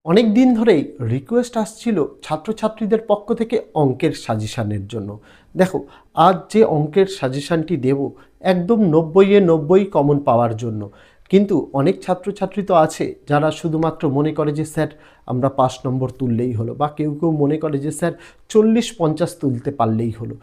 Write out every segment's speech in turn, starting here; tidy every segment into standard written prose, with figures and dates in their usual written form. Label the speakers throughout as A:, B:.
A: অনেক দিন ধরেই রিকোয়েস্ট আসছিল ছাত্রছাত্রীদের পক্ষ থেকে অঙ্কের সাজেশানের জন্য। দেখো, আজ যে অঙ্কের সাজেশানটি দেব একদম 90-এ 90 কমন পাওয়ার জন্য। কিন্তু অনেক ছাত্রছাত্রী তো আছে যারা শুধুমাত্র মনে করে যে স্যার আমরা 5 নম্বর তুললেই হলো, বা কেউ কেউ মনে করে যে স্যার 40-50 তুলতে পারলেই হলো।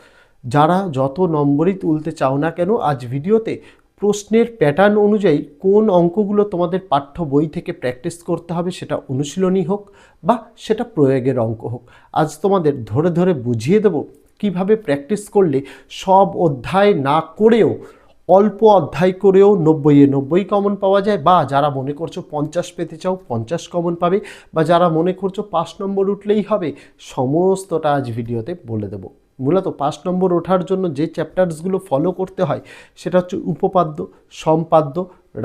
A: যারা যত নম্বরই তুলতে চাও না কেন, আজ ভিডিওতে প্রশ্নের প্যাটার্ন অনুযায়ী কোন অঙ্কগুলো তোমাদের পাঠ্য বই থেকে প্র্যাকটিস করতে হবে, সেটা অনুশীলনী হোক বা সেটা প্রয়োগের অঙ্ক হোক, আজ তোমাদের ধরে ধরে বুঝিয়ে দেব কিভাবে প্র্যাকটিস করলে সব অধ্যায় না করেও অল্প অধ্যায় করেও 90-এ 90 কমন পাওয়া যায়। বা যারা মনে করছো 50 পেতে চাও 50 কমন পাবে, বা যারা মনে করছো 5 নম্বর উঠলেই হবে, সমস্তটা আজ ভিডিওতে বলে দেবো। মূলত 5 নম্বর ওঠার জন্য যে চ্যাপ্টার্সগুলো ফলো করতে হয় সেটা হচ্ছে উপপাদ্য, সম্পাদ্য,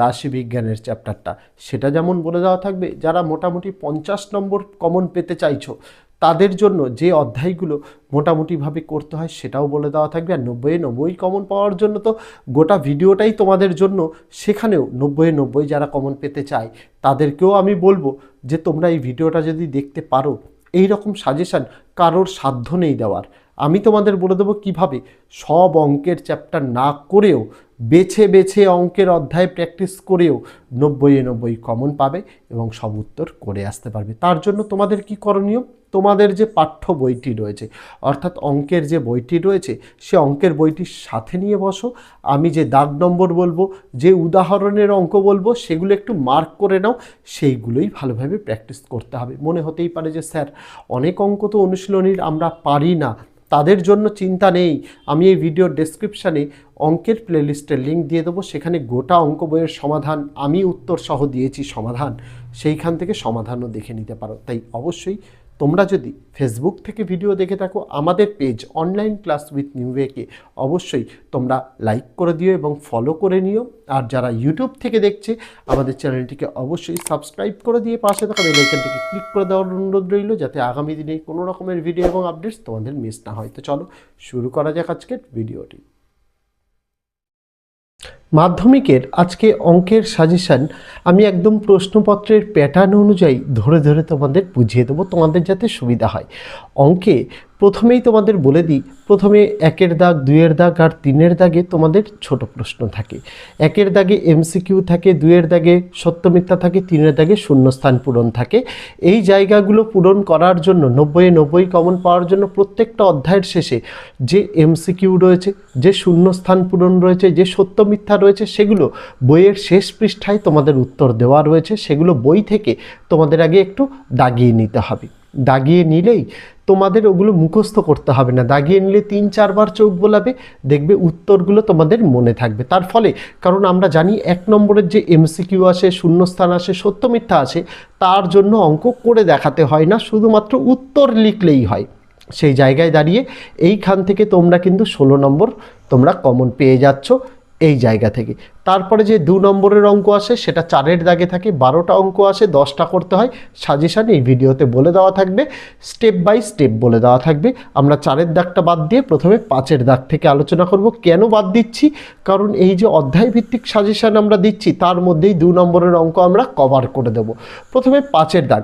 A: রাশিবিজ্ঞানের চ্যাপ্টারটা, সেটা যেমন বলে দেওয়া থাকবে। যারা মোটামুটি 50 নম্বর কমন পেতে চাইছো তাদের জন্য যে অধ্যায়গুলো মোটামুটিভাবে করতে হয় সেটাও বলে দেওয়া থাকবে। আর 90-এ 90 কমন পাওয়ার জন্য তো গোটা ভিডিওটাই তোমাদের জন্য। সেখানেও 90-এ 90 যারা কমন পেতে চায় তাদেরকেও আমি বলবো যে তোমরা এই ভিডিওটা যদি দেখতে পারো, এই রকম সাজেশান কারোর সাধ্য নেই দেওয়ার। আমি তোমাদের বলে দেবো কিভাবে সব অঙ্কের চ্যাপ্টার না করেও বেছে বেছে অঙ্কের অধ্যায় প্র্যাকটিস করেও 90-এ 90 কমন পাবে এবং সব উত্তর করে আসতে পারবে। তার জন্য তোমাদের কি করণীয়? তোমাদের যে পাঠ্য বইটি রয়েছে, অর্থাৎ অঙ্কের যে বইটি রয়েছে, সে অঙ্কের বইটির সাথে নিয়ে বসো। আমি যে দাগ নম্বর বলবো, যে উদাহরণের অঙ্ক বলবো, সেগুলো একটু মার্ক করে নাও। সেইগুলোই ভালোভাবে প্র্যাকটিস করতে হবে। মনে হতেই পারে যে স্যার অনেক অঙ্ক তো অনুশীলনীর আমরা পারি না, তাদের জন্য চিন্তা নেই। আমি এই ভিডিওর ডেসক্রিপশানে অঙ্কের প্লেলিস্টের লিঙ্ক দিয়ে দেবো, সেখানে গোটা অঙ্ক বইয়ের সমাধান, আমি উত্তর সহ দিয়েছি সমাধান, সেইখান থেকে সমাধানও দেখে নিতে পারো। তাই অবশ্যই তোমরা যদি ফেসবুক থেকে ভিডিও দেখে থাকো, আমাদের পেজ অনলাইন ক্লাস উইথ নিউওয়েকে অবশ্যই তোমরা লাইক করে দিও এবং ফলো করে নিও। আর যারা ইউটিউব থেকে দেখছে, আমাদের চ্যানেলটিকে অবশ্যই সাবস্ক্রাইব করে দিয়ে পাশে থাকা বেল আইকনটিকে ক্লিক করে দেওয়ার অনুরোধ রইল, যাতে আগামী দিনে কোনো রকমের ভিডিও এবং আপডেটস তোমাদের মিস না হয়। তো চলো শুরু করা যাক আজকের ভিডিওটি। মাধ্যমিকের আজকে অঙ্কের সাজেশান আমি একদম প্রশ্নপত্রের প্যাটার্ন অনুযায়ী ধরে ধরে তোমাদের বুঝিয়ে দেবো, তোমাদের যাতে সুবিধা হয়। অঙ্কে প্রথমেই তোমাদের বলে দিই, প্রথমে 1-এর দাগ, 2-এর দাগ আর 3-এর দাগে তোমাদের ছোট প্রশ্ন থাকে। 1-এর দাগে এমসিকিউ থাকে, 2-এর দাগে সত্য মিথ্যা থাকে, 3-এর দাগে শূন্যস্থান পূরণ থাকে। এই জায়গাগুলো পূরণ করার জন্য 90-এ 90 কমন পাওয়ার জন্য প্রত্যেকটা অধ্যায়ের শেষে যে এমসিকিউ রয়েছে, যে শূন্যস্থান পূরণ রয়েছে, যে সত্য মিথ্যা রয়েছে, সেগুলো বইয়ের শেষ পৃষ্ঠায় তোমাদের উত্তর দেওয়া রয়েছে। সেগুলো বই থেকে তোমাদের আগে একটু দাগিয়ে নিতে হবে। দাগিয়ে নিলেই তোমাদের ওগুলো মুখস্থ করতে হবে না, দাগিয়ে নিলে 3-4 বার চোখ বোলাবে, দেখবে উত্তরগুলো তোমাদের মনে থাকবে। তার ফলে, কারণ আমরা জানি 1 নম্বরের যে এমসিকিউ আসে, শূন্যস্থান আসে, সত্য মিথ্যা আসে, তার জন্য অঙ্ক করে দেখাতে হয় না, শুধুমাত্র উত্তর লিখলেই হয়। সেই জায়গায় দাঁড়িয়ে এইখান থেকে তোমরা কিন্তু 16 নম্বর তোমরা কমন পেয়ে যাচ্ছ এই জায়গা থেকে। তারপরে যে 2 নম্বরের অঙ্ক আসে সেটা 4-এর দাগে থাকে, 12টা অঙ্ক আসে, 10টা করতে হয়। সাজেশান এই ভিডিওতে বলে দেওয়া থাকবে, স্টেপ বাই স্টেপ বলে দেওয়া থাকবে। আমরা 4-এর দাগটা বাদ দিয়ে প্রথমে 5-এর দাগ থেকে আলোচনা করব। কেন বাদ দিচ্ছি? কারণ এই যে অধ্যায় ভিত্তিক সাজেশান আমরা দিচ্ছি, তার মধ্যেই 2 নম্বরের অঙ্ক আমরা কভার করে দেব। প্রথমে 5-এর দাগ,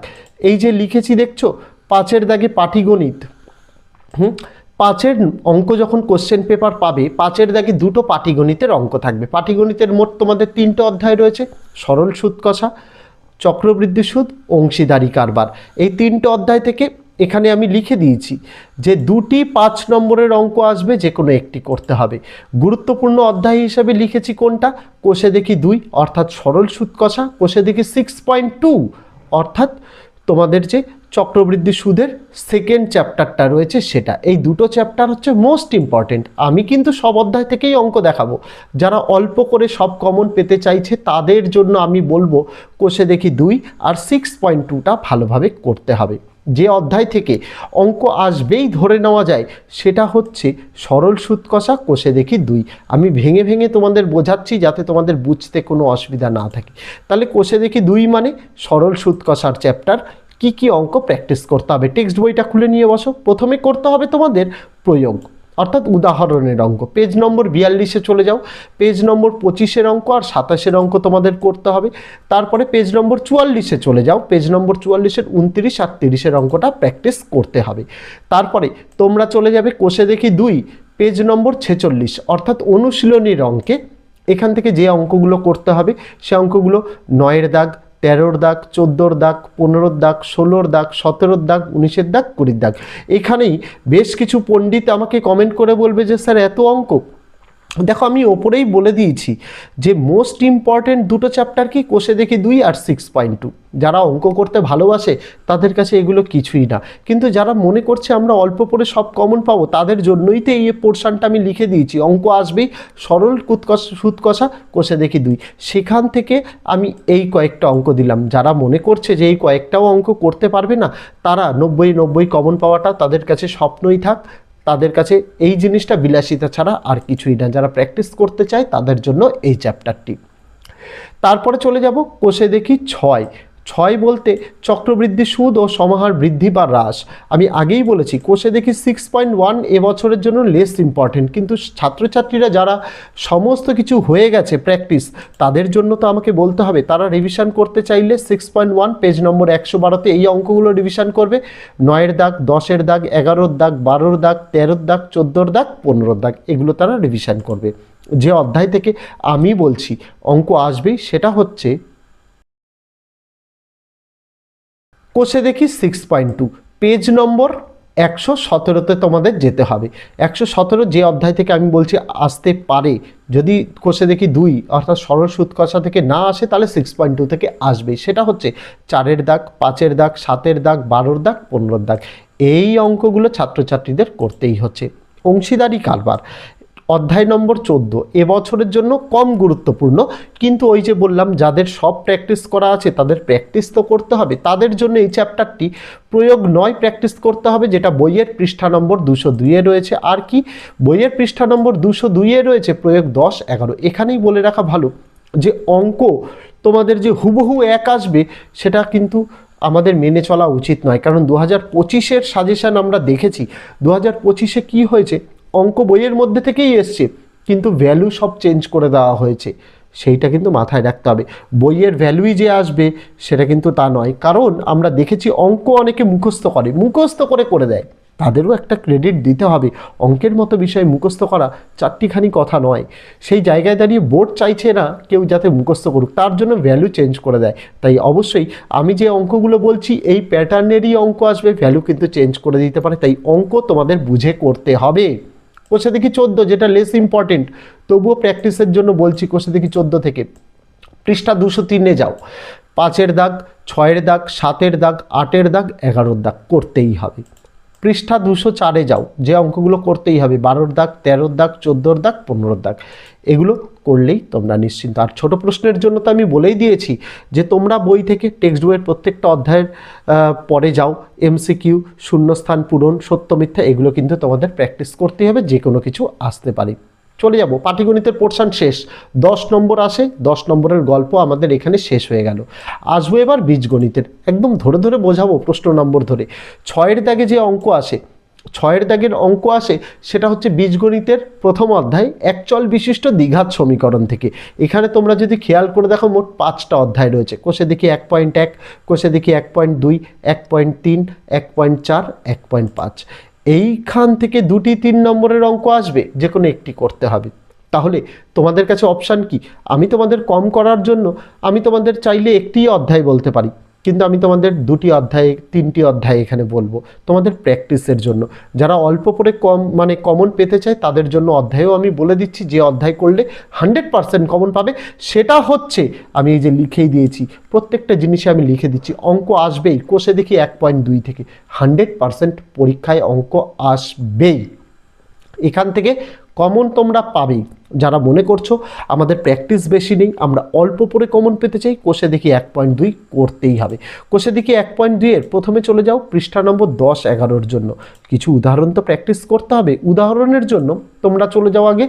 A: এই যে লিখেছি দেখছো, 5-এর দাগে পাটিগণিত। 5-এর অঙ্ক যখন কোশ্চেন পেপার পাবে, 5-এর দাগে 2টো পাটিগণিতের অঙ্ক থাকবে। পাটিগণিতের মোট তোমাদের 3টে অধ্যায় রয়েছে, সরল সুদ কষা, চক্রবৃদ্ধি সুদ, অংশীদারি কারবার। এই 3টে অধ্যায় থেকে এখানে আমি লিখে দিয়েছি যে 2টি 5 নম্বরের অঙ্ক আসবে, যে কোনো একটি করতে হবে। গুরুত্বপূর্ণ অধ্যায় হিসাবে লিখেছি কোনটা? কোষে দেখি 2 অর্থাৎ সরল সুদ কষা, কোষে দেখি 6.2 অর্থাৎ তোমাদের যে চক্রবৃদ্ধি সুদের সেকেন্ড চ্যাপ্টারটা রয়েছে সেটা। এই দুটো চ্যাপ্টার হচ্ছে মোস্ট ইম্পর্টেন্ট। আমি কিন্তু সব অধ্যায় থেকেই অঙ্ক দেখাবো। যারা অল্প করে সব কমন পেতে চাইছে তাদের জন্য আমি বলবো কোষে দেখি 2 আর 6.2টা ভালোভাবে করতে হবে। যে অধ্যায় থেকে অঙ্ক আসবেই ধরে নেওয়া যায় সেটা হচ্ছে সরল সুদ কষা, কোষে দেখি 2। আমি ভেঙে ভেঙে তোমাদের বোঝাচ্ছি যাতে তোমাদের বুঝতে কোনো অসুবিধা না থাকে। তাহলে কোষে দেখি 2 মানে সরল সুদ কষার চ্যাপ্টার। কি কি অঙ্ক প্র্যাকটিস করতে হবে? টেক্সট বইটা খুলে নিয়ে বসো। প্রথমে করতে হবে তোমাদের প্রয়োগ, অর্থাৎ উদাহরণের অঙ্ক। পেজ নম্বর 42-এ চলে যাও, পেজ নম্বর 25-এর অঙ্ক আর 27-এর অঙ্ক তোমাদের করতে হবে। তারপরে পেজ নম্বর 44-এ চলে যাও, পেজ নম্বর 44-এর 29 আর 30-এর অঙ্কটা প্র্যাকটিস করতে হবে। তারপরে তোমরা চলে যাবে কোষে দেখি 2, পেজ নম্বর 46, অর্থাৎ অনুশীলনীর অঙ্কে। এখান থেকে যে অঙ্কগুলো করতে হবে সে অঙ্কগুলো 9-এর দাগ, 13-র দাগ, 14-র দাগ, 15-র দাগ, 16-র দাগ, 17-র দাগ, 19-এর দাগ, 20-র দাগ। এখানেই বেশ কিছু পণ্ডিত আমাকে কমেন্ট করে বলবে যে স্যার এত অঙ্ক। দেখো আমি ওপরেই বলে দিয়েছি যে মোস্ট ইম্পর্টেন্ট দুটো চ্যাপ্টার কি, কোষে দেখি 2 আর 6.2। যারা অঙ্ক করতে ভালোবাসে তাদের কাছে এগুলো কিছুই না, কিন্তু যারা মনে করছে আমরা অল্প পড়ে সব কমন পাবো তাদের জন্যই তো এই পোর্শনটা আমি লিখে দিয়েছি। অঙ্ক আসবেই, সরল সুদ কষা, কোষে দেখি 2, সেখান থেকে আমি এই কয়েকটা অঙ্ক দিলাম। যারা মনে করছে যে এই কয়েকটাও অঙ্ক করতে পারবে না, তারা 90 কমন পাওয়াটা তাদের কাছে স্বপ্নই থাক। তাদের কাছে এই জিনিসটা বিলাসিতা ছাড়া আর কিছুই না। যারা প্র্যাকটিস করতে চায় তাদের জন্য এই চ্যাপ্টারটি। তারপরে চলে যাব কোষে দেখি 6 বলতে চক্রবৃদ্ধি সুদ ও সমাহার বৃদ্ধি বা হ্রাস। আমি আগেই বলেছি কোষে দেখি 6.1 এবছরের জন্য লেস ইম্পর্টেন্ট, কিন্তু ছাত্রছাত্রীরা যারা সমস্ত কিছু হয়ে গেছে প্র্যাকটিস, তাদের জন্য তো আমাকে বলতে হবে। তারা রিভিশন করতে চাইলে 6.1 পেজ নম্বর 112-তে এই অঙ্কগুলো রিভিশন করবে। 9-এর দাগ, 10-এর দাগ, 11-র দাগ, 12-র দাগ, 13-র দাগ, 14-র দাগ, 15-র দাগ, এগুলো তারা রিভিশন করবে। যে অধ্যায় থেকে আমি বলছি অঙ্ক আসবেই সেটা হচ্ছে কোষে দেখি 6.2, পেজ নম্বর 117-তে তোমাদের যেতে হবে। 117 যে অধ্যায় থেকে আমি বলছি আসতে পারে, যদি কোষে দেখি 2 অর্থাৎ সরল সুদ কষা থেকে না আসে তাহলে 6.2 থেকে আসবে। সেটা হচ্ছে 4-এর দাগ, 5-এর দাগ, 7-এর দাগ, 12-র দাগ, 15-র দাগ। এই অঙ্কগুলো ছাত্রছাত্রীদের করতেই হচ্ছে। অংশীদারি কারবার অধ্যায় নম্বর 14 এবছরের জন্য কম গুরুত্বপূর্ণ, কিন্তু ওই যে বললাম যাদের সব প্র্যাকটিস করা আছে তাদের প্র্যাকটিস তো করতে হবে। তাদের জন্য এই চ্যাপ্টারটি প্রয়োগ 9 প্র্যাকটিস করতে হবে, যেটা বইয়ের পৃষ্ঠা নম্বর 202-এ রয়েছে। আর কি, বইয়ের পৃষ্ঠা নম্বর 202-এ রয়েছে প্রয়োগ 10, 11। এখানেই বলে রাখা ভালো যে অঙ্ক তোমাদের যে হুবহু এক আসবে সেটা কিন্তু আমাদের মেনে চলা উচিত নয়, কারণ 2025-এর সাজেশান আমরা দেখেছি। 2025-এ কী হয়েছে, অঙ্ক বইয়ের মধ্যে থেকেই এসছে, কিন্তু ভ্যালু সব চেঞ্জ করে দেওয়া হয়েছে। সেইটা কিন্তু মাথায় রাখতে হবে। বইয়ের ভ্যালুই যে আসবে সেটা কিন্তু তা নয়, কারণ আমরা দেখেছি অঙ্ক অনেকে মুখস্থ করে দেয়, তাদেরও একটা ক্রেডিট দিতে হবে। অঙ্কের মতো বিষয় মুখস্থ করা চারটিখানি কথা নয়। সেই জায়গায় দাঁড়িয়ে বোর্ড চাইছে না কেউ যাতে মুখস্থ করুক, তার জন্য ভ্যালু চেঞ্জ করে দেয়। তাই অবশ্যই আমি যে অঙ্কগুলো বলছি এই প্যাটার্নেরই অঙ্ক আসবে, ভ্যালু কিন্তু চেঞ্জ করে দিতে পারে। তাই অঙ্ক তোমাদের বুঝে করতে হবে। কোষে দেখি 14 যেটা লেস ইম্পর্টেন্ট, তবুও প্র্যাকটিসের জন্য বলছি। কোষে দেখি 14 থেকে পৃষ্ঠা 203-এ যাও। 5-এর দাগ, 6-এর দাগ, 7-এর দাগ, 8-এর দাগ, 11-র দাগ করতেই হবে। পৃষ্ঠা 204-এ যাও, যে অঙ্কগুলো করতেই হবে। 12-র দাগ, 13-র দাগ, 14-র দাগ, 15-র দাগ, এগুলো করলেই তোমরা নিশ্চিন্ত। আর ছোট প্রশ্নের জন্য তো আমি বলেই দিয়েছি যে তোমরা বই থেকে টেক্সট বইয়ের প্রত্যেকটা অধ্যায়ের পরে যাও, MCQ, শূন্যস্থান পূরণ, সত্য মিথ্যা, এগুলো কিন্তু তোমাদের প্র্যাকটিস করতেই হবে, যে কোনো কিছু আসতে পারে। চলে যাব পাটিগণিতের পোর্শন শেষ, 10 নম্বর আসে। 10 নম্বরের গল্প আমাদের এখানে শেষ হয়ে গেল। আসবো এবার বীজগণিতের, একদম ধরে ধরে বোঝাবো প্রশ্ন নম্বর ধরে। 6-এর দাগে যে অঙ্ক আসে, 6-এর দাগের অঙ্ক আসে সেটা হচ্ছে বীজগণিতের প্রথম অধ্যায় একচল বিশিষ্ট দ্বিঘাত সমীকরণ থেকে। এখানে তোমরা যদি খেয়াল করে দেখো মোট 5টা অধ্যায় রয়েছে। কোষে দেখি 1.1, কোষে দেখি 1.2, 1.3, 1.4, 1.5। এইখান থেকে 2টি 3 নম্বরের অঙ্ক আসবে, যে কোনো একটি করতে হবে। তাহলে তোমাদের কাছে অপশান কি? আমি তোমাদের কম করার জন্য আমি তোমাদের চাইলে একটি অধ্যায় বলতে পারি, কিন্তু আমি তোমাদের 2টি অধ্যায় 3টি অধ্যায় এখানে বলবো তোমাদের প্র্যাকটিসের জন্য। যারা অল্প পড়ে কমন পেতে চায় তাদের জন্য অধ্যায়ও আমি বলে দিচ্ছি, যে অধ্যায় করলে 100% কমন পাবে। সেটা হচ্ছে আমি এই যে লিখেই দিয়েছি, প্রত্যেকটা জিনিসে আমি লিখে দিচ্ছি অঙ্ক আসবেই। কোষে দেখি 1.2 থেকে 100% পরীক্ষায় অঙ্ক আসবেই। এখান থেকে কমন তোমরা পাবেই। যারা মনে করছো আমাদের প্র্যাকটিস বেশি নেই, আমরা অল্প পড়ে কমন পেতে চাই, কোষে দেখি 1.2 করতেই হবে। কোষে দেখি 1.2-এর প্রথমে চলে যাও পৃষ্ঠা নম্বর 10, 11-র জন্য। কিছু উদাহরণ তো প্র্যাকটিস করতে হবে। উদাহরণের জন্য তোমরা চলে যাও আগে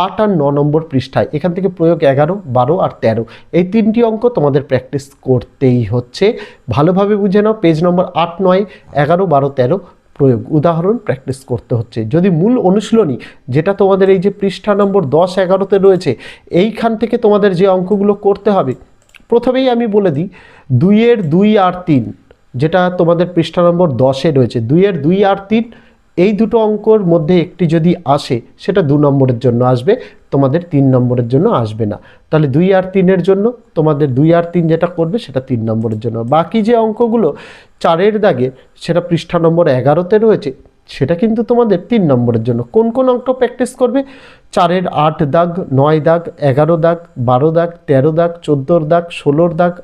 A: 8 আর 9 নম্বর পৃষ্ঠায়। এখান থেকে প্রয়োগ 11, 12 আর 13, এই 3টি অঙ্ক তোমাদের প্র্যাকটিস করতেই হচ্ছে। ভালোভাবে বুঝে নাও, পেজ নম্বর 8, 9, 11, 12, 13 প্রয়োগ উদাহরণ প্র্যাকটিস করতে হচ্ছে। যদি মূল অনুশীলনী যেটা তোমাদের এই যে পৃষ্ঠা নম্বর 10-11তে রয়েছে, এইখান থেকে তোমাদের যে অঙ্কগুলো করতে হবে, প্রথমেই আমি বলে দিই 2-এর 2 আর 3 যেটা তোমাদের পৃষ্ঠা নম্বর 10-এ রয়েছে, 2-এর 2 আর 3 এই দুটো অঙ্কর মধ্যে একটি যদি আসে সেটা 2 নম্বরের জন্য আসবে, তোমাদের 3 নম্বরের জন্য আসবে না। তাহলে 2 আর 3-এর জন্য তোমাদের 2 আর 3 যেটা করবে সেটা 3 নম্বরের জন্য। বাকি যে অঙ্কগুলো 4-এর দাগে সেটা পৃষ্ঠা নম্বর 11তে রয়েছে, সেটা কিন্তু তোমাদের 3 নম্বরের জন্য। কোন কোন অঙ্ক প্র্যাকটিস করবে? 4-এর 8 দাগ, 9 দাগ, 11 দাগ, 12 দাগ, 13 দাগ, 14 দাগ, 16 দাগ,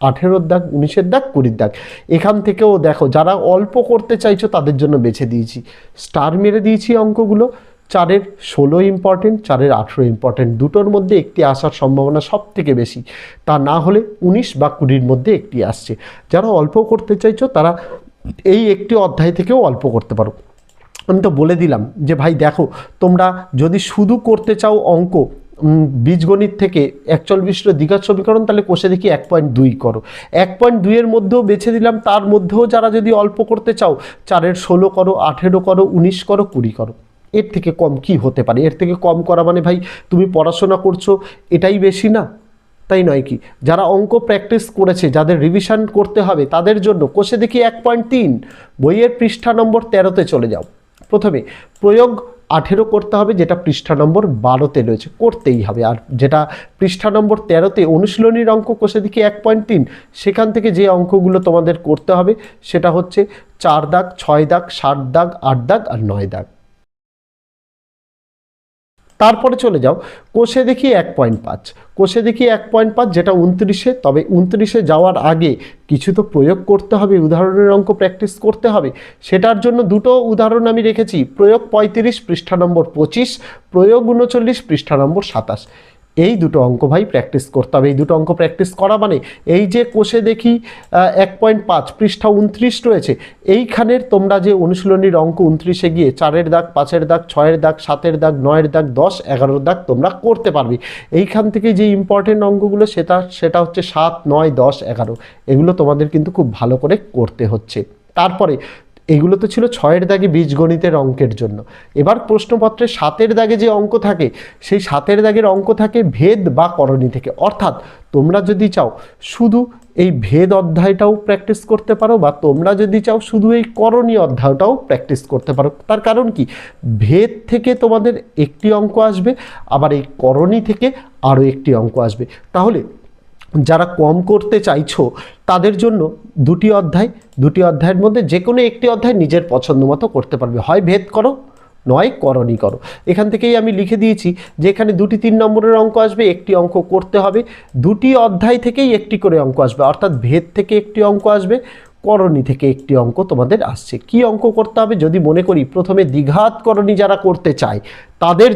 A: 18 দাগ, 19 দাগ, 20 দাগ। এখান থেকেও দেখো যারা অল্প করতে চাইছো তাদের জন্য বেছে দিয়েছি, স্টার মেরে দিয়েছি অঙ্কগুলো। 4-এর 16 ইম্পর্টেন্ট, 4-এর 18 ইম্পর্টেন্ট, দুটোর মধ্যে একটি আসার সম্ভাবনা সব থেকে বেশি। তা না হলে 19 বা 20-র মধ্যে একটি আসছে। যারা অল্প করতে চাইছো তারা এই একটি অধ্যায় থেকেও অল্প করতে পারো। আমি তো বলে দিলাম যে ভাই দেখো, তোমরা যদি শুধু করতে চাও অঙ্ক বীজগণিত থেকে 41 দ্বিঘাত সমীকরণ, তাহলে কষে দেখি 1.2 করো। 1.2-এর মধ্যেও বেছে দিলাম, তার মধ্যেও যারা যদি অল্প করতে চাও 4-এর 16 করো, 18 করো, 19 করো, 20 করো। এর থেকে কম কি হতে পারে? এর থেকে কম করা মানে ভাই তুমি পড়াশোনা করছো এটাই বেশি না? তাই নয় কি? যারা অঙ্ক প্র্যাকটিস করেছে, যাদের রিভিশন করতে হবে, তাদের জন্য কষে দেখি 1.3 বইয়ের পৃষ্ঠা নম্বর 13তে চলে যাও। প্রথমে প্রয়োগ 18 করতে হবে, যেটা পৃষ্ঠা নম্বর 12তে রয়েছে, করতেই হবে। আর যেটা পৃষ্ঠা নম্বর 13তে অনুশীলনীর অঙ্ক কষে দেখি 1.3, সেখান থেকে যে অঙ্কগুলো তোমাদের করতে হবে সেটা হচ্ছে 4 দাগ, 6 দাগ, 7 দাগ, 8 দাগ আর 9 দাগ। তারপরে চলে যাও কোষে দেখি 1.5, কোষে দেখি 1.5 যেটা 29-এ। তবে 29-এ যাওয়ার আগে কিছু তো প্রয়োগ করতে হবে, উদাহরণের অঙ্ক প্র্যাকটিস করতে হবে। সেটার জন্য দুটো উদাহরণ আমি রেখেছি, প্রয়োগ 35 পৃষ্ঠা নম্বর 25, প্রয়োগ 39 পৃষ্ঠা নম্বর 27। এই দুটো অঙ্ক ভাই প্র্যাকটিস করতে হবে। এই দুটো অঙ্ক প্র্যাকটিস করা মানে এই যে কোষে দেখি 1.5 পৃষ্ঠা 29 রয়েছে, এইখানের তোমরা যে অনুশীলনীর অঙ্ক 29-এ গিয়ে 4-এর দাগ, 5-এর দাগ, 6-এর দাগ, 7-এর দাগ, 9-এর দাগ, 10, 11-এর দাগ তোমরা করতে পারবে। এইখান থেকে যে ইম্পর্টেন্ট অঙ্কগুলো সেটা হচ্ছে 7, 9, 10, 11, এগুলো তোমাদের কিন্তু খুব ভালো করে করতে হচ্ছে। তারপরে এগুলো তো ছিল 6-এর দাগে বীজগণিতের অঙ্কের জন্য। এবার প্রশ্নপত্রে 7-এর দাগে যে অঙ্ক থাকে, সেই 7-এর দাগের অঙ্ক থাকে ভেদ বা করণী থেকে। অর্থাৎ তোমরা যদি চাও শুধু এই ভেদ অধ্যায়টাও প্র্যাকটিস করতে পারো, বা তোমরা যদি চাও শুধু এই করণী অধ্যায়টাও প্র্যাকটিস করতে পারো। তার কারণ কি, ভেদ থেকে তোমাদের একটি অঙ্ক আসবে, আবার এই করণী থেকে আরও একটি অঙ্ক আসবে। তাহলে যারা কম করতে চাইছো তাদের জন্য দুটি অধ্যায়ের মধ্যে যে কোনো একটি অধ্যায় নিজের পছন্দ মতো করতে পারবে, হয় ভেদ করো নয় করণী করো। এখান থেকেই আমি লিখে দিয়েছি যে এখানে 2টি 3 নম্বরের অঙ্ক আসবে, একটি অঙ্ক করতে হবে। দুটি অধ্যায় থেকেই একটি করে অঙ্ক আসবে, অর্থাৎ ভেদ থেকে একটি অঙ্ক আসবে, করণী থেকে একটি অঙ্ক তোমাদের আসছে। কি অঙ্ক করতে হবে? যদি মনে করি প্রথমে দ্বিঘাত করণী যারা করতে চায় তাদের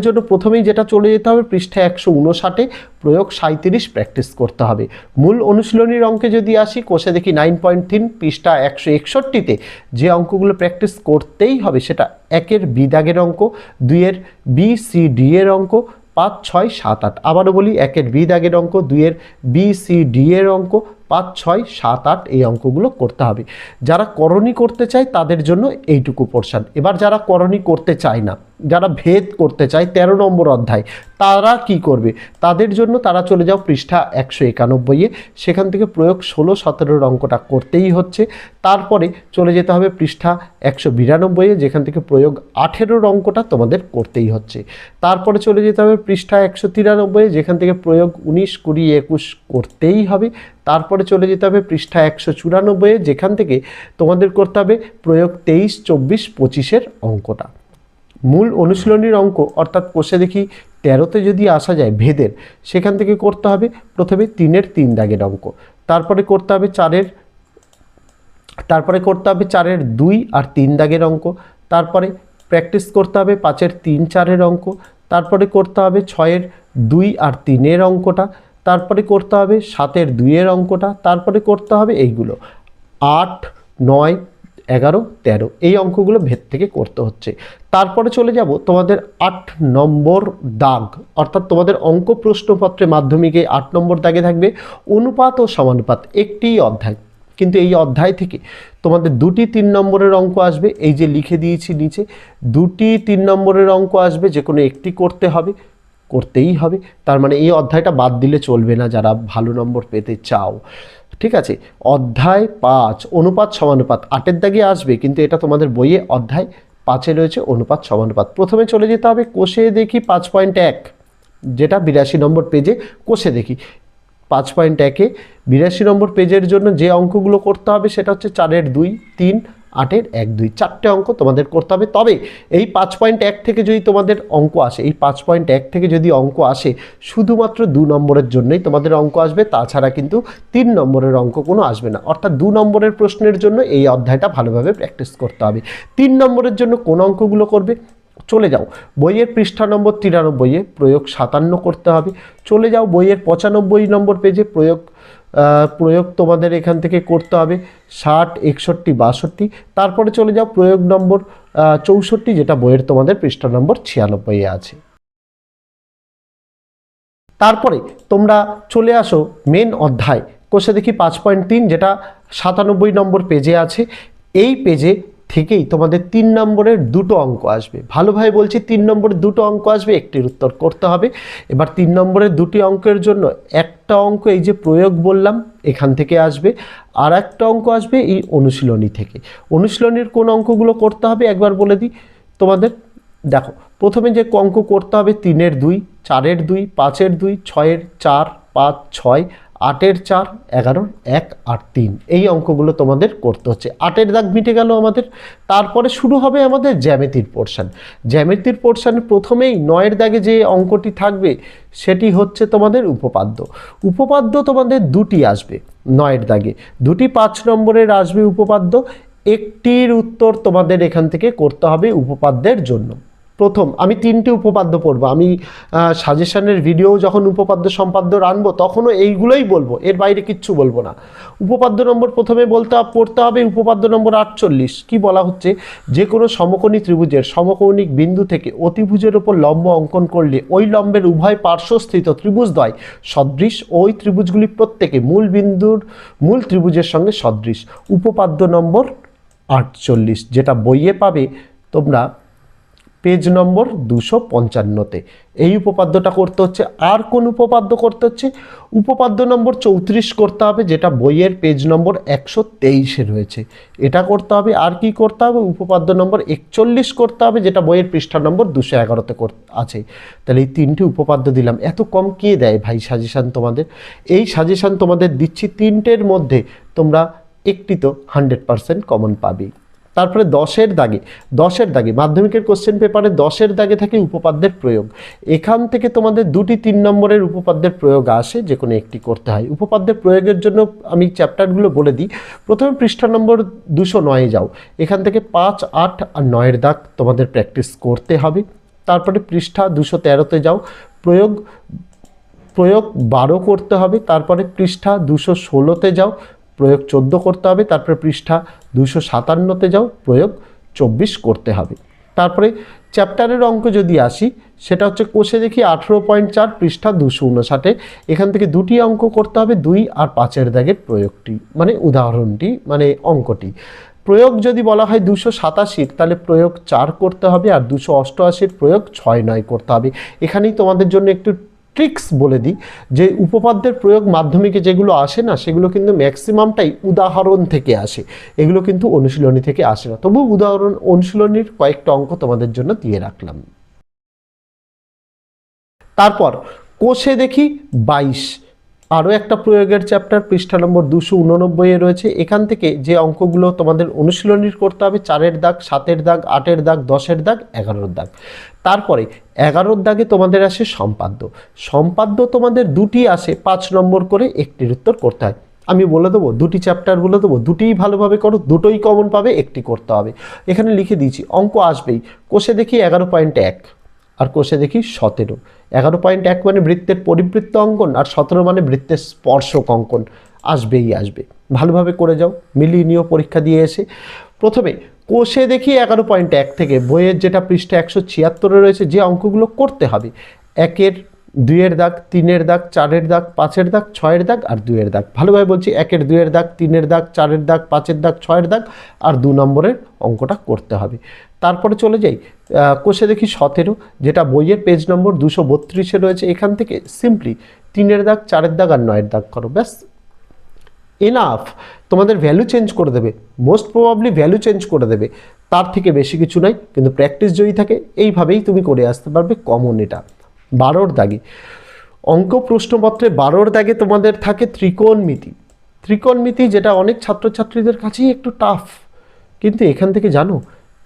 A: জন্য প্রথমেই যেটা চলে যেতে হবে পৃষ্ঠা 159-এ প্রয়োগ 37 প্র্যাকটিস করতে হবে। মূল অনুশীলনীর অঙ্কে যদি আসি, কোষে দেখি 9.3 পৃষ্ঠা 161-তে যে অঙ্কগুলো প্র্যাকটিস করতেই হবে সেটা 1-এর বি দাগের অঙ্ক, 2-এর বি সি ডি এর অঙ্ক, 5, 6, 7, 8। আবারও বলি, 1-এর বি দাগের অঙ্ক, 2-এর বি সি ডি এর অঙ্ক, 5, 6, 7, 8 এই অঙ্কগুলো করতে হবে। যারা করণী করতে চায় তাদের জন্য এইটুকু পোর্শন। এবার যারা করণী করতে চায় না, যারা ভেদ করতে চায় 13 নম্বর অধ্যায়, তারা কি করবে? তাদের জন্য তারা চলে যাও পৃষ্ঠা 191-এ, সেখান থেকে প্রয়োগ 16, 17-এর অঙ্কটা করতেই হচ্ছে। তারপরে চলে যেতে হবে পৃষ্ঠা 192-এ, যেখান থেকে প্রয়োগ 18-এর অঙ্কটা তোমাদের করতেই হচ্ছে। তারপরে চলে যেতে হবে পৃষ্ঠা 193-এ, যেখান থেকে প্রয়োগ 19, 20, 21 করতেই হবে। তারপরে চলে যেতে হবে পৃষ্ঠা 194-এ, যেখান থেকে তোমাদের করতে হবে প্রয়োগ 23, 24, 25-এর অঙ্কটা। মূল অনুশীলনীর অঙ্ক অর্থাৎ কোষে দেখি 13-তে যদি আসা যায় ভেদের, সেখান থেকে করতে হবে প্রথমে 3-এর 3 দাগের অঙ্ক, তারপরে করতে হবে 4-এর 2 আর 3 দাগের অঙ্ক, তারপরে প্র্যাকটিস করতে হবে 5-এর 3, 4-এর অঙ্ক, তারপরে করতে হবে 6-এর 2 আর 3-এর অঙ্কটা, তারপরে করতে হবে 7-এর 2-এর অঙ্কটা, তারপরে করতে হবে এইগুলো 8, 9, 11, 13 এই অঙ্কগুলো ভেদ থেকে করতে হচ্ছে। তারপরে চলে যাব তোমাদের 8 নম্বর দাগ, অর্থাৎ তোমাদের অঙ্ক প্রশ্নপত্রে মাধ্যমিকে 8 নম্বর দাগে থাকবে অনুপাত ও সমানুপাত, একটি অধ্যায়। কিন্তু এই অধ্যায় থেকে তোমাদের 2টি 3 নম্বরের অঙ্ক আসবে, এই যে লিখে দিয়েছি নিচে 2টি 3 নম্বরের অঙ্ক আসবে, যে কোনো একটি করতে হবে, করতেই হবে। তার মানে এই অধ্যায়টা বাদ দিলে চলবে না যারা ভালো নম্বর পেতে চাও। ঠিক আছে, অধ্যায় 5 অনুপাত সমানুপাত 8-এর দাগে আসবে, কিন্তু এটা তোমাদের বইয়ে অধ্যায় 5-এ রয়েছে অনুপাত সমানুপাত। প্রথমে চলে যেতে হবে কোষে দেখি 5.1, যেটা 82 নম্বর পেজে কোষে দেখি 5.1-এ 82 নম্বর পেজের জন্য যে অঙ্কগুলো করতে হবে সেটা হচ্ছে 4-এর 2, 3, 8-এর 1, 2, 4টে অঙ্ক তোমাদের করতে হবে। তবে এই 5.1 থেকে যদি তোমাদের অঙ্ক আসে, এই 5.1 থেকে যদি অঙ্ক আসে, শুধুমাত্র 2 নম্বরের জন্যই তোমাদের অঙ্ক আসবে, তাছাড়া কিন্তু 3 নম্বরের অঙ্ক কোনো আসবে না। অর্থাৎ 2 নম্বরের প্রশ্নের জন্য এই অধ্যায়টা ভালোভাবে প্র্যাকটিস করতে হবে। 3 নম্বরের জন্য কোন অঙ্কগুলো করবে, চলে যাও বইয়ের পৃষ্ঠা নম্বর 93-এ প্রয়োগ 57 করতে হবে। চলে যাও বইয়ের 95 নম্বর পেজে প্রয়োগ তোমাদের এখান থেকে করতে হবে 60, 61, 62। তারপরে চলে যাও প্রয়োগ নম্বর 64, যেটা বইয়ের তোমাদের পৃষ্ঠা নম্বর 96-এ আছে। তারপরে তোমরা চলে আসো মেন অধ্যায় কোষে দেখি 5.3, যেটা 97 নম্বর পেজে আছে। এই পেজে থেকেই তোমাদের 3 নম্বরের 2টো অঙ্ক আসবে। ভালোভাবে বলছি 3 নম্বরের 2টো অঙ্ক আসবে, একটির উত্তর করতে হবে। এবার 3 নম্বরের 2টি অঙ্কের জন্য একটা অঙ্ক এই যে প্রয়োগ বললাম এখান থেকে আসবে, আর একটা অঙ্ক আসবে এই অনুশীলনী থেকে। অনুশীলনীর কোন অঙ্কগুলো করতে হবে একবার বলে দিই তোমাদের। দেখো প্রথমে যে অঙ্ক করতে হবে 3-এর 2, 4-এর 2, 5-এর 2, 6-এর 4, 5, 6, 8-এর 4, 11-এর 1 আর 3, এই অঙ্কগুলো তোমাদের করতে হচ্ছে। 8-এর দাগ মিটে গেল আমাদের। তারপরে শুরু হবে আমাদের জ্যামিতির পোর্শন। জ্যামিতির পোর্শনে প্রথমেই 9-এর দাগে যে অঙ্কটি থাকবে সেটি হচ্ছে তোমাদের উপপাদ্য। উপপাদ্য তোমাদের 2টি আসবে 9-এর দাগে, 2টি 5 নম্বরের আসবে উপপাদ্য। একটির উত্তর তোমাদের এখান থেকে করতে হবে উপপাদ্যের জন্য। প্রথম আমি 3টে উপপাদ্য পড়ব, আমি সাজেশনের ভিডিও যখন উপপাদ্য সম্পাদ্য আনবো তখনও এইগুলোই বলবো, এর বাইরে কিচ্ছু বলবো না। উপপাদ্য নম্বর প্রথমে পড়তে হবে উপপাদ্য নম্বর 48। কি বলা হচ্ছে, যে কোনো সমকোণী ত্রিভুজের সমকৌণিক বিন্দু থেকে অতিভুজের ওপর লম্ব অঙ্কন করলে ওই লম্বের উভয় পার্শ্বস্থিত ত্রিভুজদ্বয় সদৃশ, ওই ত্রিভুজগুলি প্রত্যেকে মূল ত্রিভুজের সঙ্গে সদৃশ। উপপাদ্য নম্বর 48, যেটা বইয়ে পাবে তোমরা পেজ নম্বর 255-তে। এই উপপাদ্যটা করতে হচ্ছে। আর কোন উপপাদ্য করতে হচ্ছে, উপপাদ্য নম্বর 34 করতে হবে, যেটা বইয়ের পেজ নম্বর 123-এ রয়েছে, এটা করতে হবে। আর কি করতে হবে, উপপাদ্য নম্বর 41 করতে হবে, যেটা বইয়ের পৃষ্ঠা নম্বর 211-তে আছে। তাহলে এই 3টি উপপাদ্য দিলাম। এত কম কে দেয় ভাই সাজেশান তোমাদের? এই সাজেশান তোমাদের দিচ্ছি 3টের মধ্যে তোমরা একটি তো 100% কমন পাবে। তারপরে 10-এর দাগে মাধ্যমিকের কোশ্চেন পেপারে 10-এর দাগে থাকে উপপাদ্যের প্রয়োগ। এখান থেকে তোমাদের 2টি 3 নম্বরের উপপাদ্যের প্রয়োগ আসে, যে কোনো একটি করতে হয়। উপপাদ্যের প্রয়োগের জন্য আমি চ্যাপ্টারগুলো বলে দিই। প্রথমে পৃষ্ঠা নম্বর 209-এ যাও, এখান থেকে 5, 8 আর 9-এর দাগ তোমাদের প্র্যাকটিস করতে হবে। তারপরে পৃষ্ঠা 213-তে যাও, প্রয়োগ 12 করতে হবে। তারপরে পৃষ্ঠা 216-তে যাও, প্রয়োগ 14 করতে হবে। তারপরে পৃষ্ঠা 257-তে যাও, প্রয়োগ 24 করতে হবে। তারপরে চ্যাপ্টারের অঙ্ক যদি আসি, সেটা হচ্ছে কোষে দেখি 18.4 পৃষ্ঠা 259-এ। এখান থেকে 2টি অঙ্ক করতে হবে, 2 আর 5-এর দাগের প্রয়োগটি, মানে উদাহরণটি, মানে অঙ্কটি। প্রয়োগ যদি বলা হয় 287, তাহলে প্রয়োগ 4 করতে হবে, আর 288-এর প্রয়োগ 6, 9 করতে হবে। এখানেই তোমাদের জন্য একটু ট্রিক্স বলে দিই, যে উপপাদ্যের প্রয়োগ মাধ্যমিকে যেগুলো আসে না, সেগুলো কিন্তু ম্যাক্সিমামটাই উদাহরণ থেকে আসে, এগুলো কিন্তু অনুশীলনী থেকে আসে না। তবু অনুশীলনীর কয়েকটা অঙ্ক তোমাদের জন্য দিয়ে রাখলাম। তারপর কোষে দেখি 22, আরও একটা প্রয়োগের চ্যাপ্টার, পৃষ্ঠা নম্বর 289-এ রয়েছে। এখান থেকে যে অঙ্কগুলো তোমাদের অনুশীলনীর করতে হবে 4-এর দাগ, 7-এর দাগ, 8-এর দাগ, 10-এর দাগ, 11-এর দাগ। তারপরে 11-এর দাগে তোমাদের আসে সম্পাদ্য তোমাদের 2টি আসে, 5 নম্বর করে, একটির উত্তর করতে হয়। আমি বলে দেবো 2টি চ্যাপ্টার বলে দেবো, 2টিই ভালোভাবে করো, 2টোই কমন পাবে, একটি করতে হবে। এখানে লিখে দিয়েছি অঙ্ক আসবেই। কোষে দেখি 11.1 আর কোষে দেখি 17। 11.1 মানে বৃত্তের পরিবৃত্ত অঙ্কন, আর 17 মানে বৃত্তের স্পর্শক অঙ্কন। আসবে। ভালোভাবে করে যাও, মিলিয়ে নিও পরীক্ষা দিয়ে এসে। প্রথমে কোষে দেখি 11.1 থেকে বইয়ের যেটা পৃষ্ঠা 176-এ রয়েছে, যে অঙ্কগুলো করতে হবে 1-এর 2-এর দাগ, 3-এর দাগ, 4-এর দাগ, 5-এর দাগ, 6-এর দাগ আর 2-এর দাগ। ভালোভাবে বলছি, 1-এর 2-এর দাগ, 3-এর দাগ, 4-এর দাগ, 5-এর দাগ, 6-এর দাগ আর 2 নম্বরের অঙ্কটা করতে হবে। তারপরে চলে যাই কোষে দেখি 17, যেটা বইয়ের পেজ নম্বর 232-এ রয়েছে। এখান থেকে সিম্পলি 3-এর দাগ, 4-এর দাগ আর 9-এর দাগ করো, ব্যাস এনাফ। তোমাদের ভ্যালু চেঞ্জ করে দেবে, মোস্ট প্রবাবলি ভ্যালু চেঞ্জ করে দেবে, তার থেকে বেশি কিছু নাই। কিন্তু প্র্যাকটিস যদি থাকে এইভাবেই তুমি করে আসতে পারবে কমন। এটা 12-র দাগে অঙ্ক প্রশ্নপত্রে 12-র দাগে তোমাদের থাকে ত্রিকোণমিতি। ত্রিকোণমিতি যেটা অনেক ছাত্রছাত্রীদের কাছেই একটু টাফ, কিন্তু এখান থেকে জানো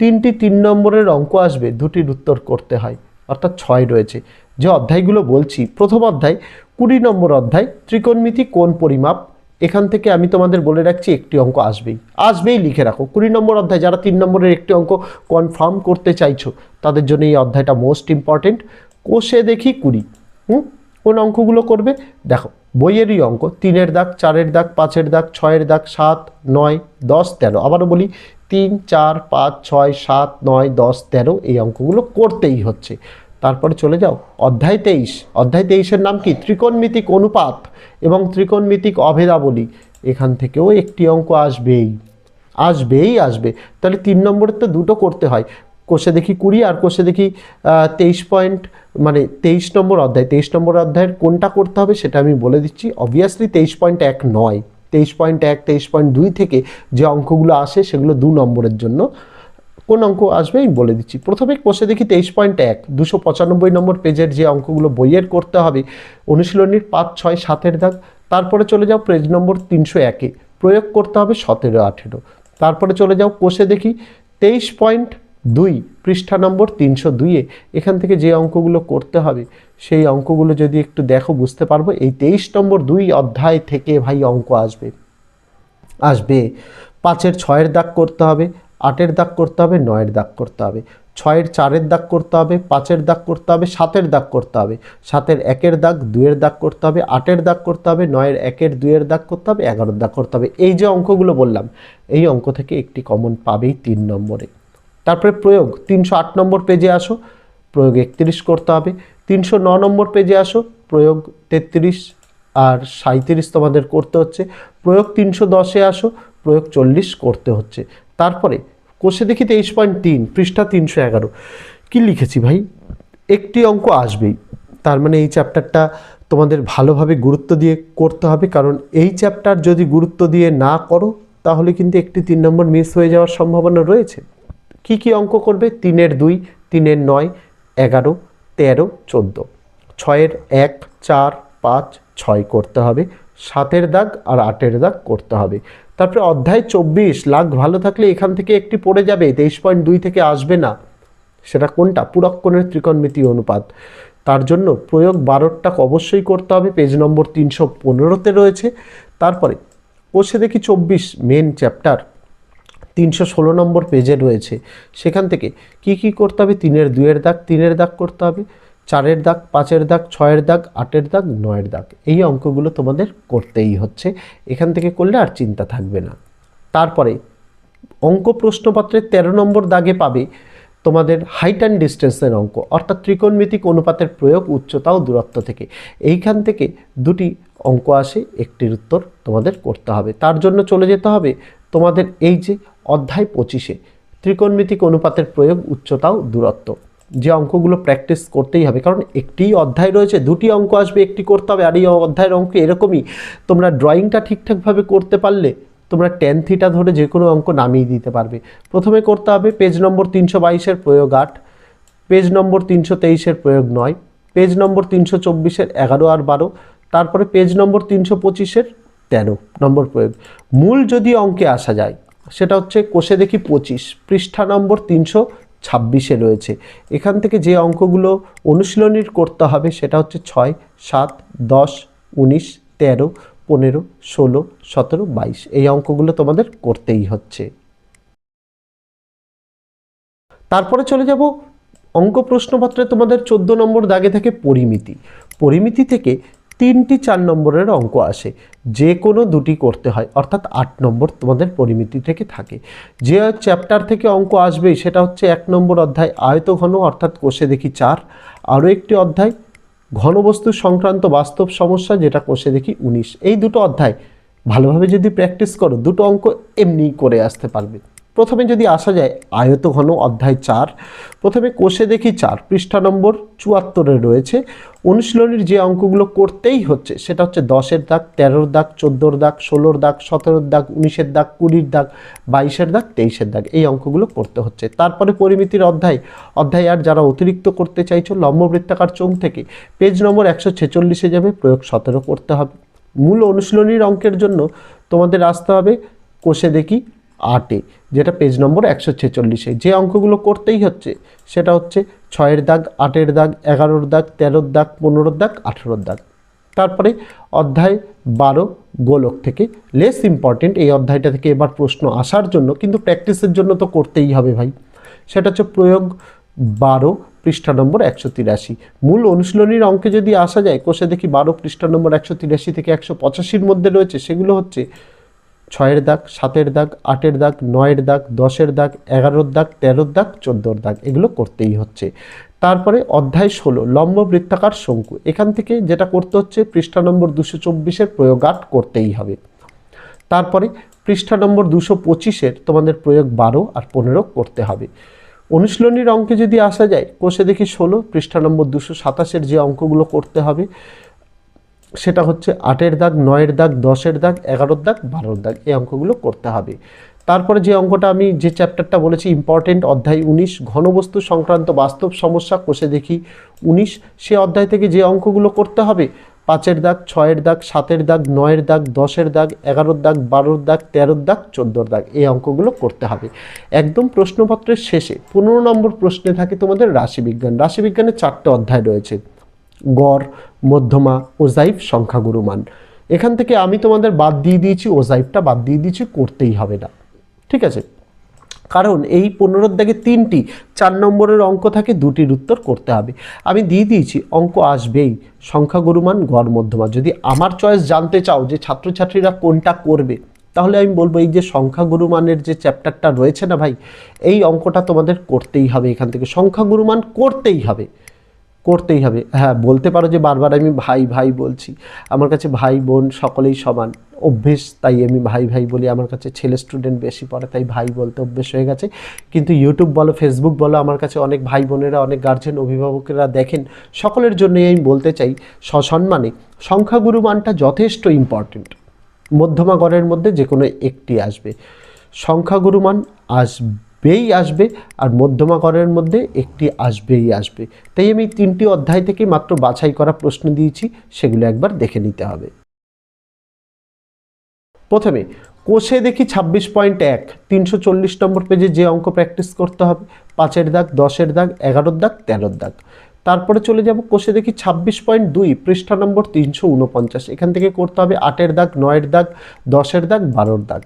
A: 3টি 3 নম্বরের অঙ্ক আসবে, 2টির উত্তর করতে হয়, অর্থাৎ 6 রয়েছে। যে অধ্যায়গুলো বলছি, প্রথম অধ্যায় 20 নম্বর অধ্যায় ত্রিকোণমিতি কোণ পরিমাপ। এখান থেকে আমি তোমাদের বলে রাখছি একটি অঙ্ক আসবেই লিখে রাখো। 20 নম্বর অধ্যায়, যারা 3 নম্বরের একটি অঙ্ক কনফার্ম করতে চাইছো তাদের জন্য এই অধ্যায়টা মোস্ট ইম্পর্টেন্ট। কোষে দেখি 20, কোন অঙ্কগুলো করবে দেখো, বইয়েরই অঙ্ক, 3-এর দাগ, 4-এর দাগ, 5-এর দাগ, 6-এর দাগ, 7, 9, 10, 13। আবারও বলি, 3, 4, 5, 6, 7, 9, 10, 13 এই অঙ্কগুলো করতেই হচ্ছে। তারপরে চলে যাও অধ্যায় 23। অধ্যায় 23-এর নাম কি? ত্রিকোণমিতিক অনুপাত এবং ত্রিকোণমিতিক অভেদাবলী। এখান থেকেও একটি অঙ্ক আসবে। তাহলে 3 নম্বরের তো 2টো করতে হয়। কোষে দেখি 20 আর কোষে দেখি 23 নম্বর অধ্যায়। 23 নম্বর অধ্যায়ের কোনটা করতে হবে সেটা আমি বলে দিচ্ছি। অবভিয়াসলি 23.1 নয়, 23.1, 23.2 থেকে যে অঙ্কগুলো আসে সেগুলো 2 নম্বরের জন্য। কোন অঙ্ক আসবে আমি বলে দিচ্ছি। প্রথমে কোষে দেখি 23.1, 295 নম্বর পেজের যে অঙ্কগুলো বইয়ের করতে হবে, অনুশীলনীর 5, 6, 7-এর দাগ। তারপরে চলে যাও পেজ নম্বর 301-এ, প্রয়োগ করতে হবে 17, 18। তারপরে চলে যাও কোষে দেখি 23.2, পৃষ্ঠা নম্বর 302-এ। এখান থেকে যে অঙ্কগুলো করতে হবে সেই অঙ্কগুলো যদি একটু দেখো বুঝতে পারবো। এই 23 নম্বর 2 অধ্যায় থেকে ভাই অঙ্ক আসবে। 5-এর 6-এর দাগ করতে হবে, 8-এর দাগ করতে হবে, 9-এর দাগ করতে হবে, 6-এর 4-এর দাগ করতে হবে, 5-এর দাগ করতে হবে, 7-এর দাগ করতে হবে, 7-এর 1-এর দাগ, 2-এর দাগ করতে হবে, 8-এর দাগ করতে হবে, 9-এর 1-এর 2-এর দাগ করতে হবে, 11-এর দাগ করতে হবে। এই যে অঙ্কগুলো বললাম, এই অঙ্ক থেকে একটি কমন পাবেই 3 নম্বরে। তারপরে প্রয়োগ 308 নম্বর পেজে আসো, প্রয়োগ 31 করতে হবে। 309 নম্বর পেজে আসো, প্রয়োগ 33 আর 37 তোমাদের করতে হচ্ছে। প্রয়োগ 310-এ আসো, প্রয়োগ 40 করতে হচ্ছে। তারপরে কোষে দেখি 23.3, পৃষ্ঠা 311। কি লিখেছি ভাই? একটি অঙ্ক আসবেই। তার মানে এই চ্যাপ্টারটা তোমাদের ভালোভাবে গুরুত্ব দিয়ে করতে হবে, কারণ এই চ্যাপ্টার যদি গুরুত্ব দিয়ে না করো তাহলে কিন্তু একটি 3 নম্বর মিস হয়ে যাওয়ার সম্ভাবনা রয়েছে। কি কি অঙ্ক করবে? 3-এর 2, 3-এর 9, 11, 13, 14, 6-এর 1, 4, 5, 6 করতে হবে, 7-এর দাগ আর 8-এর দাগ করতে হবে। তারপরে অধ্যায় 24, লাখ ভালো থাকলে এখান থেকে একটি পড়ে যাবে, 23.2 থেকে আসবে না। সেটা কোনটা? পুরক্ষণের ত্রিকোণমিতি অনুপাত। তার জন্য প্রয়োগ 12টা অবশ্যই করতে হবে, পেজ নম্বর 315-তে রয়েছে। তারপরে কোষে দেখি 24, মেন চ্যাপ্টার, 316 নম্বর পেজে রয়েছে। সেখান থেকে কি করতে হবে? 3-এর 2-এর দাগ, 3-এর দাগ করতে হবে, 4-এর দাগ, 5-এর দাগ, 6-এর দাগ, 8-এর দাগ, 9-এর দাগ। এই অঙ্কগুলো তোমাদের করতেই হচ্ছে, এখান থেকে করলে আর চিন্তা থাকবে না। তারপরে অঙ্ক প্রশ্নপত্রের 13 নম্বর দাগে পাবে তোমাদের হাইট অ্যান্ড ডিস্টেন্সের অঙ্ক, অর্থাৎ ত্রিকোণমিতিক অনুপাতের প্রয়োগ উচ্চতা ও দূরত্ব থেকে। এইখান থেকে 2টি অঙ্ক আসে, একটির উত্তর তোমাদের করতে হবে। তার জন্য চলে যেতে হবে তোমাদের এই যে অধ্যায় 25-এ, ত্রিকোণমিতিক অনুপাতের প্রয়োগ উচ্চতা ও দূরত্ব। যে অঙ্কগুলো প্র্যাকটিস করতেই হবে, কারণ একটি অধ্যায় রয়েছে, 2টি অঙ্ক আসবে, একটি করতে হবে। আর এই অধ্যায়ের অঙ্ক এরকমই, তোমরা ড্রয়িংটা ঠিকঠাকভাবে করতে পারলে তোমরা tan θ ধরে যে কোনো অঙ্ক নামিয়ে দিতে পারবে। প্রথমে করতে হবে পেজ নম্বর 322-এর প্রয়োগ 8, পেজ নম্বর 323-এর প্রয়োগ 9, পেজ নম্বর 324-এর 11 আর 12, তারপরে পেজ নম্বর 325-এর 13 নম্বর প্রয়োগ। মূল যদি অঙ্কে আসা যায় সেটা হচ্ছে কোষে দেখি 25, পৃষ্ঠা নম্বর 326-এ রয়েছে। এখান থেকে যে অঙ্কগুলো অনুশীলনীর করতে হবে সেটা হচ্ছে 6, 7, 10, 19, 13, 15, 16, 17, 22। এই অঙ্কগুলো তোমাদের করতেই হচ্ছে। তারপরে চলে যাব অঙ্ক প্রশ্নপত্রে তোমাদের 14 নম্বর দাগে থাকে পরিমিতি। পরিমিতি থেকে 3টি 4 নম্বরের অঙ্ক আসে, যে কোনো 2টি করতে হয়, অর্থাৎ 8 নম্বর তোমাদের পরিমিতি থেকে থাকে। যে চ্যাপ্টার থেকে অঙ্ক আসবে সেটা হচ্ছে 1 নম্বর অধ্যায় আয়তঘন, অর্থাৎ কোষে দেখি 4। আরও একটি অধ্যায় ঘনবস্তু সংক্রান্ত বাস্তব সমস্যা, যেটা কোষে দেখি 19। এই দুটো অধ্যায় ভালোভাবে যদি প্র্যাকটিস করো, দুটো অঙ্ক এমনি করে আসতে পারবে। প্রথমে যদি আসা যায় আয়ত ঘন অধ্যায় 4, প্রথমে কোষে দেখি 4 পৃষ্ঠা নম্বর 74-এ রয়েছে। অনুশীলনীর যে অঙ্কগুলো করতেই হচ্ছে সেটা হচ্ছে 10-এর দাগ, 13-র দাগ, 14-র দাগ, 16-র দাগ, 17-র দাগ, 19-এর দাগ, 20-র দাগ, 22-এর দাগ, 23-এর দাগ, এই অঙ্কগুলো করতে হচ্ছে। তারপরে পরিমিতির অধ্যায় আর যারা অতিরিক্ত করতে চাইছো, লম্ববৃত্তাকার চোঙ থেকে পেজ নম্বর 146-এ যাবে, প্রয়োগ 17 করতে হবে। মূল অনুশীলনীর অঙ্কের জন্য তোমাদের আসতে হবে কোষে দেখি 8-এ, যেটা পেজ নম্বর 146-এ। যে অঙ্কগুলো করতেই হচ্ছে সেটা হচ্ছে 6-এর দাগ, 8-এর দাগ, 11-র দাগ, 13-র দাগ, 15-র দাগ, 18-র দাগ। তারপরে অধ্যায় 12 গোলক থেকে, লেস ইম্পর্টেন্ট এই অধ্যায়টা থেকে এবার প্রশ্ন আসার জন্য, কিন্তু প্র্যাকটিসের জন্য তো করতেই হবে ভাই, সেটা হচ্ছে প্রয়োগ 12 পৃষ্ঠা নম্বর 183। মূল অনুশীলনীর অঙ্কে যদি আসা যায়, কোষে দেখি 12 পৃষ্ঠা নম্বর 183 থেকে 185-র মধ্যে রয়েছে, সেগুলো হচ্ছে 6-এর দাগ, 7-এর দাগ, 8-এর দাগ, 9-এর দাগ, 10-এর দাগ, 11-র দাগ, 13-র দাগ, 14-র দাগ, এগুলো করতেই হচ্ছে। তারপরে অধ্যায় 16 লম্ব বৃত্তাকার শঙ্কু, এখান থেকে যেটা করতে হচ্ছে পৃষ্ঠা নম্বর 224-এর প্রয়োগ 8 করতেই হবে। তারপরে পৃষ্ঠা নম্বর 225-এর তোমাদের প্রয়োগ 12 আর 15 করতে হবে। অনুশীলনীর অঙ্কে যদি আসা যায়, কোষে দেখি 16 পৃষ্ঠা নম্বর 227-এর যে অঙ্কগুলো করতে হবে সেটা হচ্ছে 8-এর দাগ, 9-এর দাগ, 10-এর দাগ, 11-র দাগ, 12-র দাগ, এই অঙ্কগুলো করতে হবে। তারপরে যে অঙ্কটা আমি যে চ্যাপ্টারটা বলেছি ইম্পর্টেন্ট, অধ্যায় 19 ঘনবস্তু সংক্রান্ত বাস্তব সমস্যা, কোষে দেখি 19, সে অধ্যায় থেকে যে অঙ্কগুলো করতে হবে 5-এর দাগ, 6-এর দাগ, 7-এর দাগ, 9-এর দাগ, 10-এর দাগ, 11-র দাগ, 12-র দাগ, 13-র দাগ, 14-র দাগ, এই অঙ্কগুলো করতে হবে। একদম প্রশ্নপত্রের শেষে 15 নম্বর প্রশ্নে থাকে তোমাদের রাশিবিজ্ঞান। রাশিবিজ্ঞানের 4টে অধ্যায় রয়েছে, গড়, মধ্যমা, ওজাইভ, সংখ্যাগুরুমান। এখান থেকে আমি তোমাদের বাদ দিয়ে দিয়েছি, ওজাইভটা বাদ দিয়ে দিয়েছি, করতেই হবে না, ঠিক আছে? কারণ এই 15-র দাগে 3টি 4 নম্বরের অঙ্ক থাকে, 2টির উত্তর করতে হবে। আমি দিয়ে দিয়েছি অঙ্ক আসবেই, সংখ্যাগুরুমান, গড়, মধ্যমা। যদি আমার চয়েস জানতে চাও যে ছাত্রছাত্রীরা কোনটা করবে, তাহলে আমি বলবো এই যে সংখ্যাগুরুমানের যে চ্যাপ্টারটা রয়েছে না ভাই, এই অঙ্কটা তোমাদের করতেই হবে। এখান থেকে সংখ্যাগুরুমান করতেই হবে, করতেই হবে। হ্যাঁ, বলতে পারো যে বারবার আমি ভাই ভাই বলছি, আমার কাছে ভাই বোন সকলেই সমান, অভ্যেস, তাই আমি ভাই ভাই বলি। আমার কাছে ছেলে স্টুডেন্ট বেশি পড়ে, তাই ভাই বলতে অভ্যেস হয়ে গেছে। কিন্তু ইউটিউব বলো, ফেসবুক বলো, আমার কাছে অনেক ভাই বোনেরা, অনেক গার্জেন, অভিভাবকেরা দেখেন, সকলের জন্যই আমি বলতে চাই সসম্মানে, সংখ্যাগুরুমানটা যথেষ্ট ইম্পর্টেন্ট। মধ্যমা গড়ের মধ্যে যে কোনো একটি আসবে, সংখ্যাগুরুমান আসবেই আসবে, আর মধ্যমা গড়ের মধ্যে একটি আসবেই আসবে। তাই আমি 3টি অধ্যায় থেকে মাত্র বাছাই করা প্রশ্ন দিয়েছি, সেগুলো একবার দেখে নিতে হবে। প্রথমে কোষে দেখি 26.1 340 নম্বর পেজে যে অঙ্ক প্র্যাকটিস করতে হবে, 5-এর দাগ, 10-এর দাগ, 11-র দাগ, 13-র দাগ। তারপরে চলে যাব কোষে দেখি 26.2 পৃষ্ঠা নম্বর 349, এখান থেকে করতে হবে 8-এর দাগ, 9-এর দাগ, 10-এর দাগ, 12-র দাগ।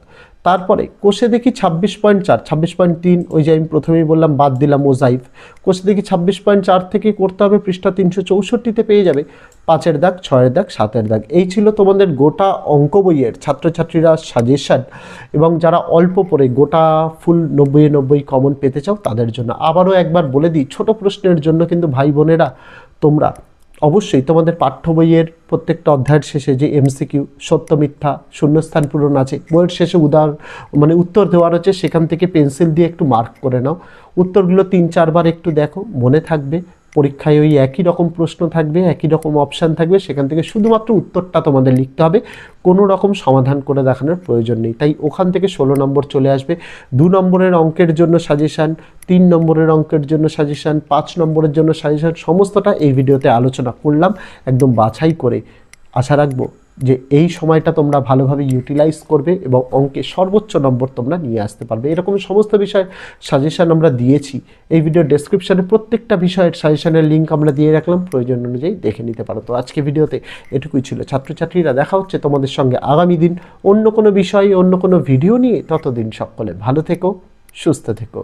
A: তারপরে কোষে দেখি 26.4 26.3, ওই যে আমি প্রথমেই বললাম বাদ দিলাম ওজাইভ। কোষে দেখি 26.4 থেকে করতে হবে পৃষ্ঠা 364-তে পেয়ে যাবে 5-এর দাগ, 6-এর দাগ, 7-এর দাগ। এই ছিল তোমাদের গোটা অঙ্ক বইয়ের ছাত্রছাত্রীরা সাজেশন, এবং যারা অল্প পড়ে গোটা ফুল 90-এ 90 কমন পেতে চাও তাদের জন্য। আবারও একবার বলে দিই, ছোট প্রশ্নের জন্য কিন্তু ভাই বোনেরা তোমরা অবশ্যই তোমাদের পাঠ্য বইয়ের প্রত্যেকটা অধ্যায়ের শেষে যে এমসিকিউ, সত্য মিথ্যা, শূন্যস্থান পূরণ আছে, বইয়ের শেষে উত্তর দেওয়ার হচ্ছে, সেখান থেকে পেন্সিল দিয়ে একটু মার্ক করে নাও। উত্তরগুলো 3-4 বার একটু দেখো, মনে থাকবে। পরীক্ষায় ওই একই রকম প্রশ্ন থাকবে, একই রকম অপশান থাকবে, সেখান থেকে শুধুমাত্র উত্তরটা তোমাদের লিখতে হবে, কোনো রকম সমাধান করে দেখানোর প্রয়োজন নেই। তাই ওখান থেকে 16 নম্বর চলে আসবে। 2 নম্বরের অঙ্কের জন্য সাজেশান, 3 নম্বরের অঙ্কের জন্য সাজেশান, 5 নম্বরের জন্য সাজেশান, সমস্তটা এই ভিডিওতে আলোচনা করলাম একদম বাছাই করে। আশা রাখবো যে এই সময়টা তোমরা ভালোভাবে ইউটিলাইজ করবে এবং অঙ্কে সর্বোচ্চ নম্বর তোমরা নিয়ে আসতে পারবে। এরকম সমস্ত বিষয়ের সাজেশান আমরা দিয়েছি, এই ভিডিওর ডেসক্রিপশানে প্রত্যেকটা বিষয়ের সাজেশানের লিঙ্ক আমরা দিয়ে রাখলাম, প্রয়োজন অনুযায়ী দেখে নিতে পারো। তো আজকে ভিডিওতে এটুকুই ছিল ছাত্রছাত্রীরা, দেখা হচ্ছে তোমাদের সঙ্গে আগামী দিন অন্য কোনো বিষয়ে, অন্য কোনো ভিডিও নিয়ে। ততদিন সকলে ভালো থেকো, সুস্থ থেকো।